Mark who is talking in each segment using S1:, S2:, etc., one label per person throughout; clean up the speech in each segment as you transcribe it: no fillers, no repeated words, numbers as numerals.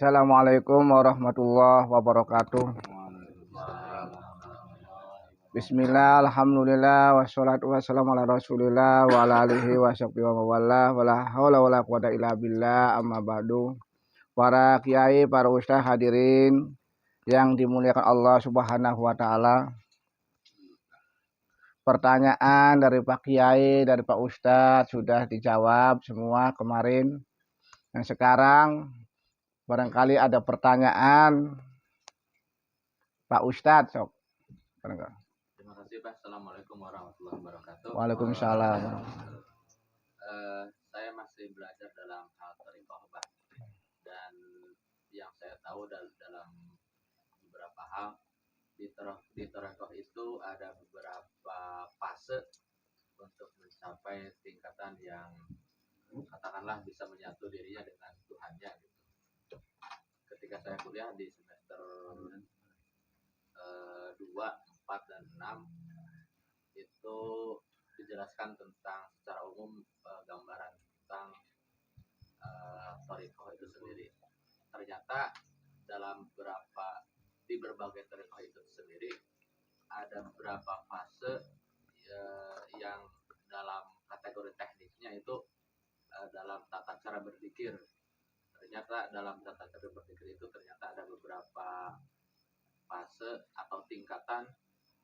S1: Assalamualaikum warahmatullahi wabarakatuh. Bismillah, alhamdulillah, wassalatu wassalamu ala rasulillah wa ala alihi wa sahbihi wa mawala wa la hawla wa la quwata illa billah, amma ba'du. Para kiai, para ustaz hadirin yang dimuliakan Allah subhanahu wa ta'ala, pertanyaan dari Pak Kiai, dari Pak Ustaz sudah dijawab semua kemarin. Dan sekarang barangkali ada pertanyaan Pak Ustadz, sok.
S2: Terima kasih Pak. Assalamualaikum warahmatullahi wabarakatuh.
S1: Waalaikumsalam.
S2: Saya masih belajar dalam hal thariqah Pak. Dan yang saya tahu dalam beberapa hal di thariqah itu ada beberapa fase untuk mencapai tingkatan yang katakanlah bisa menyatu dirinya dengan Tuhannya gitu. Ketika saya kuliah di semester 2, 4, dan 6 itu dijelaskan tentang secara umum gambaran tentang thariqah itu sendiri. Ternyata di berbagai thariqah itu sendiri ada beberapa fase yang dalam kategori teknisnya itu dalam tata cara berzikir. Ternyata dalam tata cara berzikir itu ternyata ada beberapa fase atau tingkatan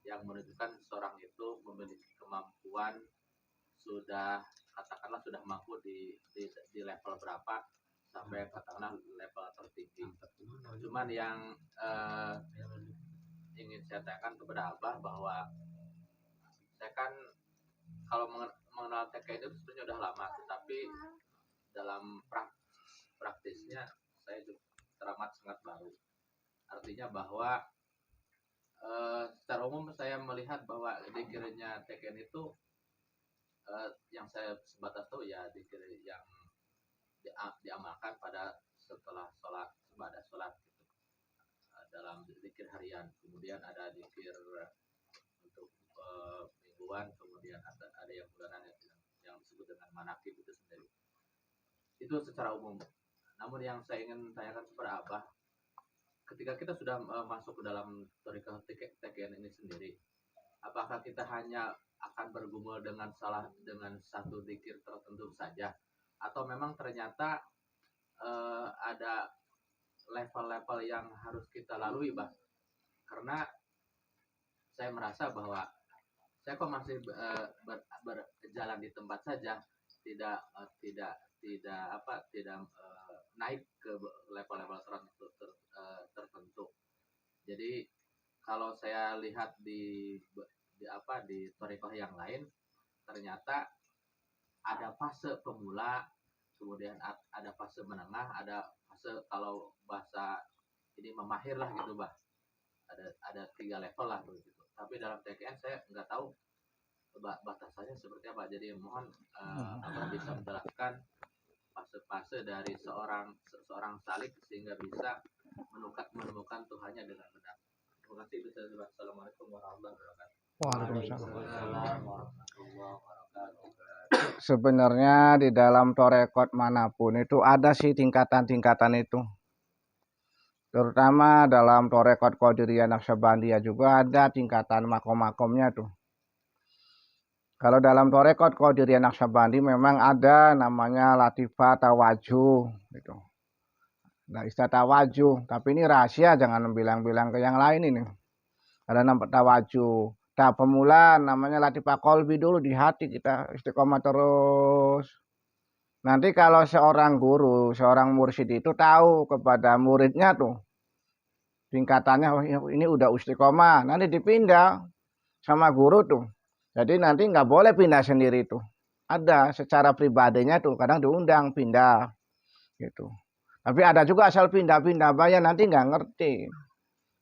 S2: yang menunjukkan seorang itu memiliki kemampuan katakanlah sudah mampu di level berapa sampai katakanlah level tertinggi. Cuman yang ingin saya tanyakan kepada Abah bahwa saya kan kalau mengenal TK itu sebenarnya udah lama, tetapi dalam praktisnya saya juga teramat sangat baru. Artinya bahwa secara umum saya melihat bahwa dikiranya TKN itu yang saya sebatas tahu ya dikir yang diamalkan pada setelah sholat, ibadah sholat gitu. Dalam zikir harian, kemudian ada zikir untuk mingguan, kemudian ada yang bulanan yang disebut dengan manakib itu sendiri. Itu secara umum. Namun yang saya ingin tanyakan kepada Abah, ketika kita sudah masuk ke dalam thariqah TKN ini sendiri, apakah kita hanya akan bergumul dengan satu zikir tertentu saja, atau memang ternyata ada level-level yang harus kita lalui, Bah? Karena saya merasa bahwa saya kok masih berjalan di tempat saja, tidak naik ke level-level tertentu. Jadi kalau saya lihat di thariqah yang lain, ternyata ada fase pemula, kemudian ada fase menengah, ada fase kalau bahasa ini memahir lah gitu, Bah. Ada 3 level lah begitu. Tapi dalam TKN saya nggak tahu batasannya seperti apa. Jadi mohon Abah bisa menjelaskan fase-fase dari seorang salik sehingga bisa menemukan Tuhannya dengan benar. Terima kasih. Assalamualaikum warahmatullahi wabarakatuh.
S1: Waalaikumsalam. Sebenarnya di dalam thariqah manapun itu ada sih tingkatan-tingkatan itu. Terutama dalam thariqah Qadiriyah Naqsyabandiyah juga ada tingkatan makom-makomnya tuh. Kalau dalam thariqah Qadiriyah Naqsyabandi memang ada namanya latifah tawajuh gitu. Nah, istilah tawajuh, tapi ini rahasia, jangan bilang-bilang ke yang lain ini. Ada nama tawajuh. Tahap pemula namanya latifah qalbi dulu, di hati kita istiqomah terus. Nanti kalau seorang guru, seorang mursyid itu tahu kepada muridnya tuh tingkatannya, oh ini udah istiqomah, nanti dipindah sama guru tuh. Jadi nanti nggak boleh pindah sendiri tuh. Ada secara pribadinya tuh kadang diundang pindah gitu. Tapi ada juga asal pindah-pindah bayar, nanti nggak ngerti.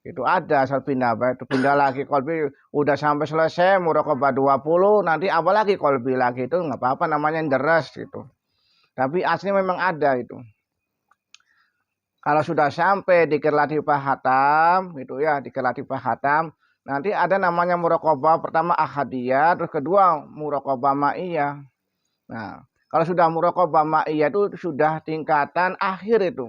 S1: Itu ada asal pindah bayar, itu pindah lagi kolbi udah sampai selesai muraqabah 20, nanti apa lagi kolbi lagi, itu nggak apa-apa namanya deres gitu. Tapi aslinya memang ada itu. Kalau sudah sampai dzikir latifah hatam gitu ya, dzikir latifah hatam, nanti ada namanya muraqabah pertama ahadiyah, terus kedua muraqabah ma'iyah. Nah, kalau sudah muraqabah ma'iyah itu sudah tingkatan akhir itu.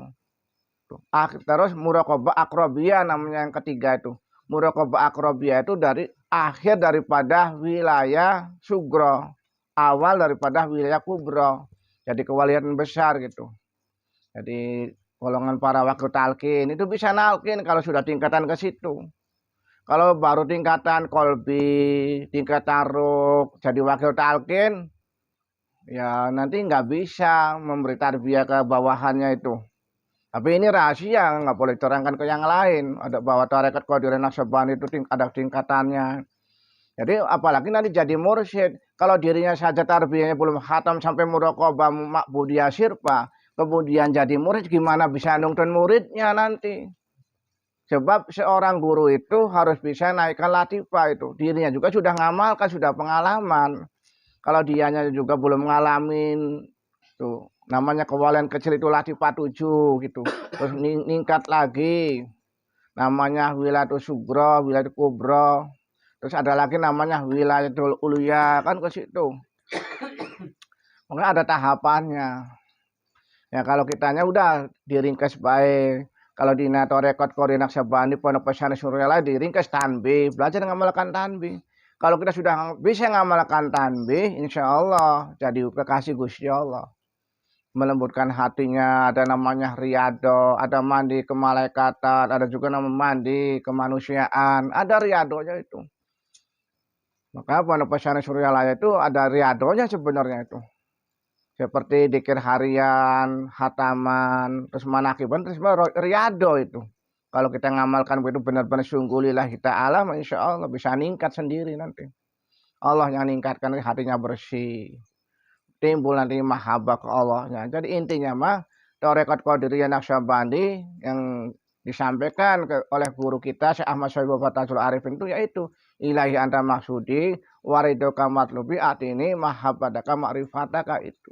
S1: itu. Terus muraqabah aqrabiyah namanya yang ketiga itu. Muraqabah aqrabiyah itu dari akhir daripada wilayah sugro, awal daripada wilayah kubro. Jadi kewalian besar gitu. Jadi golongan para wakil talqin itu bisa nalkin kalau sudah tingkatan ke situ. Kalau baru tingkatan kolbi, tingkatan ruk, jadi wakil talqin, ya nanti nggak bisa memberi tarbiyah ke bawahannya itu. Tapi ini rahasia, nggak boleh terangkan ke yang lain. Ada bahwa tarekat Qadiriyah Naqsyabandi itu ada tingkatannya. Jadi apalagi nanti jadi mursyid. Kalau dirinya saja tarbiyahnya belum khatam sampai muraqabah ma'budiyah sirpa, kemudian jadi murid, gimana bisa nuntun muridnya nanti? Sebab seorang guru itu harus bisa naikkan latifah itu. Dirinya juga sudah ngamalkan, sudah pengalaman. Kalau dianya juga belum ngalamin, tuh namanya kewalian kecil itu latifah 7 gitu. Terus ningkat lagi, namanya wilayatul sugro, wilayatul kubro. Terus ada lagi namanya wilayatul uluya, kan ke situ. Maka ada tahapannya. Ya kalau kitanya udah diringkas baik. Kalau di Tarekat Qadiriyah Naqsyabandi Pondok Pesantren Suryalaya diringkas tanbih, belajar ngamalkan tanbih. Kalau kita sudah bisa ngamalkan tanbih, insya Allah jadi kekasih Gusti Allah. Melembutkan hatinya, ada namanya riyado, ada mandi kemalaikatan, ada juga nama mandi kemanusiaan, ada riyadonya itu. Maka Pondok Pesantren Suryalaya itu ada riyadonya sebenarnya itu. Seperti dikir harian, hataman, terus manakiban, terus riyado itu. Kalau kita ngamalkan itu benar-benar sungguh lillahi ta'ala, insya Allah bisa ningkat sendiri nanti. Allah yang ningkatkan hatinya bersih. Timbul nanti mahabbah ke Allahnya. Jadi intinya mah, Tarekat Qadiriyah Naqsyabandi yang disampaikan oleh guru kita Syekh Ahmad Syaikhul Fatahul Arifin itu yaitu ilahi anta maksudi waridoka matlubi atini mahabbadaka ma'rifataka itu.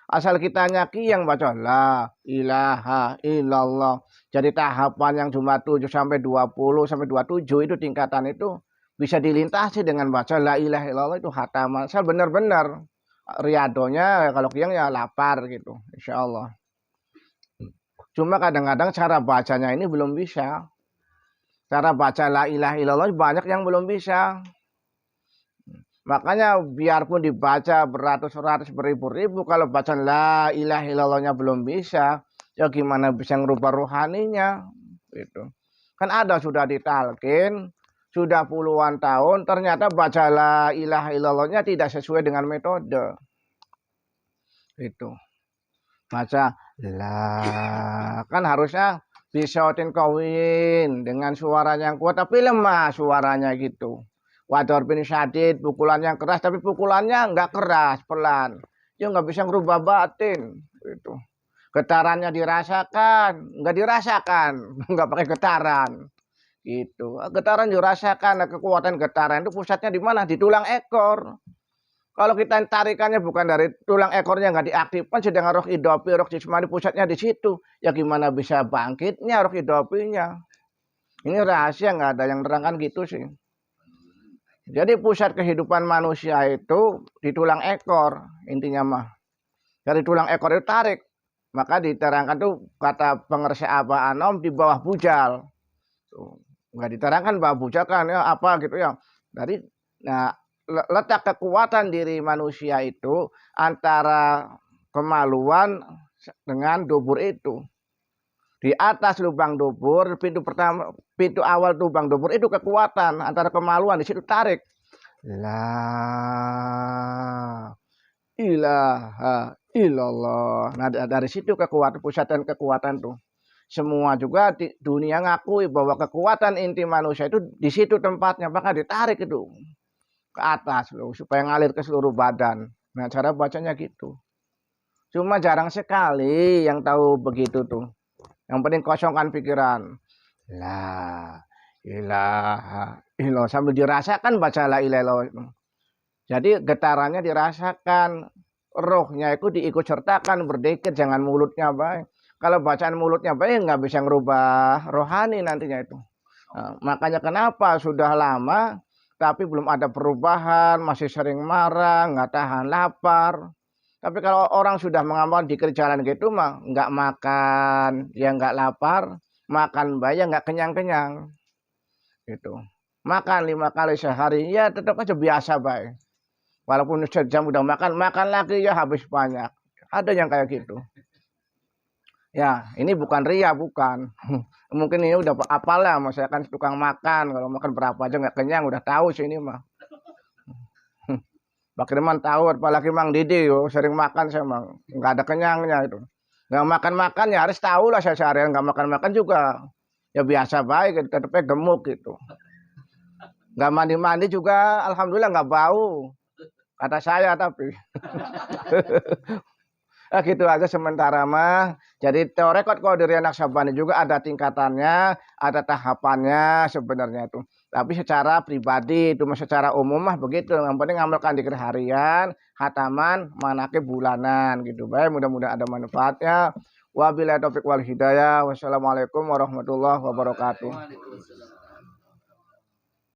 S1: Asal kita nyaki yang baca la ilaha illallah. Jadi tahapan yang cuma 7 sampai 20 sampai 27 itu tingkatan itu bisa dilintasi dengan baca la ilaha illallah itu hataman. Asal benar-benar riadonya kalau kiang ya lapar gitu, insyaallah. Cuma kadang-kadang cara bacanya ini belum bisa. Cara baca la ilaha illallah banyak yang belum bisa. Makanya biarpun dibaca beratus-ratus beribu-ribu, kalau baca la ilaha illallahnya belum bisa, ya gimana bisa ngerubah rohaninya? Gitu. Kan ada sudah ditalkin, sudah puluhan tahun, ternyata baca la ilaha illallahnya tidak sesuai dengan metode. Itu. Baca la, kan harusnya bisautin kawin dengan suara yang kuat, tapi lemah suaranya gitu. Wador bin syadid, pukulan yang keras, tapi pukulannya nggak keras, pelan. Ya nggak bisa ngerubah batin. Gitu. Getarannya dirasakan, nggak dirasakan, nggak pakai getaran. Gitu. Getaran dirasakan, kekuatan getaran itu pusatnya di mana? Di tulang ekor. Kalau kita tarikannya bukan dari tulang ekornya nggak diaktifkan, sedangkan roh idopi, roh jismani pusatnya di situ. Ya gimana bisa bangkitnya roh idopinya? Ini rahasia, nggak ada yang nerangkan gitu sih. Jadi pusat kehidupan manusia itu di tulang ekor, intinya mah. Dari tulang ekor itu tarik. Maka diterangkan tuh kata pengersi apa anom di bawah bujal. Tuh, nggak diterangkan bawah bujal kan ya apa gitu ya. Dari nah letak kekuatan diri manusia itu antara kemaluan dengan dubur itu. Di atas lubang dubur, pintu awal lubang dubur itu kekuatan antara kemaluan, di situ tarik. La ilaha illallah. Nah dari situ kekuatan, pusat kekuatan tuh. Semua juga di dunia ngakui bahwa kekuatan inti manusia itu di situ tempatnya, maka ditarik itu ke atas loh supaya ngalir ke seluruh badan. Nah cara bacanya gitu. Cuma jarang sekali yang tahu begitu tuh. Yang penting kosongkan pikiran. La ilaha illallah sambil dirasakan baca la ilaha illallah. Jadi getarannya dirasakan, rohnya itu diikut sertakan berdikit, jangan mulutnya baik. Kalau bacaan mulutnya baik nggak bisa ngerubah rohani nantinya itu. Nah, makanya kenapa sudah lama tapi belum ada perubahan, masih sering marah, nggak tahan lapar. Tapi kalau orang sudah mengamalkan zikir jalan gitu mah nggak makan, ya nggak lapar, makan bayi ya nggak kenyang-kenyang gitu. Makan 5 kali sehari ya tetap aja biasa baik. Walaupun sejam udah makan, makan lagi ya habis banyak. Ada yang kayak gitu. Ya, ini bukan ria, bukan. Mungkin ini udah apal lah, saya kan tukang makan. Kalau makan berapa aja nggak kenyang, udah tahu sih ini mah. Pak Firman tahu, apalagi Mang Didi, sering makan saya Mang. Nggak ada kenyangnya itu. Nggak makan-makan ya harus tahu lah saya seharian nggak makan-makan juga. Ya biasa baik, tetapnya gemuk gitu. Nggak mandi-mandi juga, alhamdulillah nggak bau. Kata saya tapi. Nah, gitu aja sementara mah. Jadi Tarekat Qadiriyah Naqsyabandi juga ada tingkatannya, ada tahapannya sebenarnya itu. Tapi secara pribadi itu secara umum mah begitu. Yang penting ngamalkan zikir harian, khataman, manakib bulanan gitu. Baik, mudah-mudahan ada manfaatnya. Wabillahi taufiq wal hidayah. Wassalamualaikum warahmatullahi wabarakatuh.
S2: Waalaikumsalam.